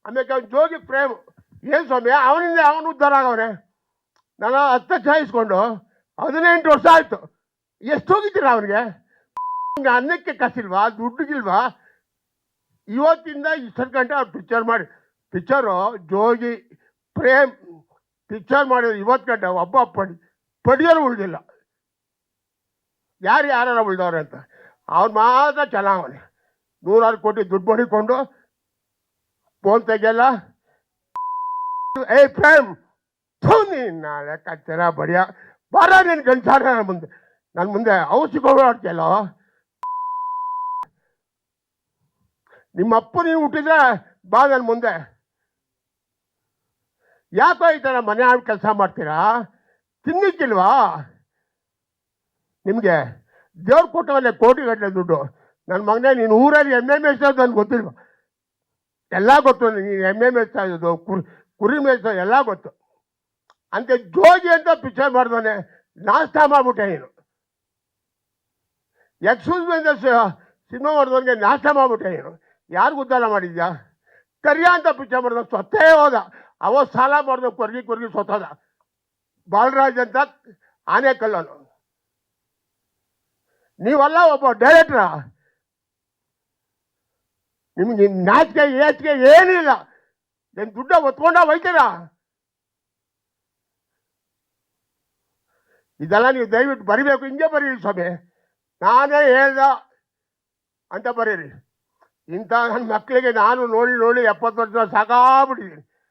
ಆಮೇಲೆ ಅವ್ನು ಜೋಗಿ ಪ್ರೇಮ್ ಏನು ಸ್ವಾಮಿ ಅವನಿಂದ ಅವನು ಉದ್ಧಾರ ಆಗವನೆ. ನಾನು 10 ಚಾಯಿಸ್ಕೊಂಡು 18 ವರ್ಷ ಆಯಿತು. ಎಷ್ಟು ಹೋಗಿದ್ದೀರಾ ಅವನಿಗೆ? ಅನ್ನಕ್ಕೆ ಕಾಸಿಲ್ವಾ, ದುಡ್ಡಿಗಿಲ್ವಾ? ಇವತ್ತಿಂದ ಇಷ್ಟೊಂದು ಗಂಟೆ ಅವ್ರು ಪಿಕ್ಚರು ಜೋಗಿ ಪ್ರೇಮ್ ಪಿಕ್ಚರ್ ಮಾಡಿದ್ರು. ಇವತ್ತು ಗಂಟೆ ಒಬ್ಬ ಪಡಿಯೋರು ಉಳಿದಿಲ್ಲ. ಯಾರು ಉಳ್ದವ್ರೆ ಅಂತ ಅವ್ನು ಮಾತ್ರ ಚೆನ್ನಾಗವನೆ. 100 ಕೋಟಿ ದುಡ್ಡು ಬಡಿಕೊಂಡು ಫೋನ್ ತೆಗೆಯಲ್ಲ. ಪ್ರೇಮ್ ನಾಳೆ ಕಚ್ಚರ ಬಡಿಯ ಬರ ನೀನು ಗಂಚಾರ ನನ್ನ ಮುಂದೆ ಔಷಧಿಗಳಾಡ್ತಿಯಲ್ಲ. ನಿಮ್ಮ ಅಪ್ಪ ನೀವು ಹುಟ್ಟಿದ್ರೆ ಬಾ ನನ್ನ ಮುಂದೆ. ಯಾಕೋ ಈ ಥರ ಮನೆ ಆಗಿ ಕೆಲಸ ಮಾಡ್ತೀರಾ? ತಿನ್ನಿಕ್ಕಿಲ್ವಾ ನಿಮಗೆ? ದೇವ್ರು ಕೊಟ್ಟವಲ್ಲೇ ಕೋಟಿಗಟ್ಟಲೆ ದುಡ್ಡು. ನನ್ನ ಮಗನೇ ನೀನು ಊರಲ್ಲಿ ಎಮ್ಮೆ ಮೇಯಿಸೋದು ನನಗೆ ಗೊತ್ತಿಲ್ವ? ಎಲ್ಲ ಗೊತ್ತು. ನೀನು ಎಮ್ಮೆ ಮೇಯಿಸ್ತಾ ಇರೋದು, ಕುರಿ ಮೇಯಿಸೋ ಎಲ್ಲ ಗೊತ್ತು. ಅಂತ ಜೋಗಿ ಅಂತ ಪಿಕ್ಚರ್ ಮಾಡಿದವನೆ ನಾಷ್ಟ ಮಾಡ್ಬಿಟ್ಟೆ ನೀನು. ಎಕ್ಸ್ಕ್ಯೂಸ್ ಸಿನಿಮಾ ಮಾಡಿದವನಿಗೆ ನಾಷ್ಟ ಮಾಡ್ಬಿಟ್ಟೆ ನೀನು. ಯಾರಿಗೂ ಉದ್ಧಾರ ಮಾಡಿದ್ಯಾ? ಕರಿಯ ಅಂತ ಪಿಕ್ಚರ್ ಮಾಡಿದ ಸೊತ್ತೇ ಹೋದ. ಅವತ್ತು ಸಾಲ ಮಾಡಿದ ಕೊರ್ಗಿ ಸೊತ್ತದ. ಬಾಲರಾಜ್ ಅಂತ ಆನೆಕಲ್ಲನು. ನೀವಲ್ಲ ಒಬ್ಬ ಡೈರೆಕ್ಟ್ರ. ನಿಮ್ಗೆ ನಾಚಿಕೆ ಏನಿಲ್ಲ. ಏನು ದುಡ್ಡ ಒತ್ಕೊಂಡ ಹೋಯ್ತೀರಾ? ಇದೆಲ್ಲ ನೀವು ದಯವಿಟ್ಟು ಬರಿಬೇಕು. ಹಿಂಗೆ ಬರೀರಿ ಸ್ವಾಮಿ, ನಾನೇ ಹೇಳ್ದ ಅಂತ ಬರೀರಿ. ಇಂಥ ನನ್ನ ಮಕ್ಕಳಿಗೆ ನಾನು ನೋಡಿ 70 ವರ್ಷ ಸಾಕಾಗ್ಬಿಟ್ಟಿದ್ದೀನಿ.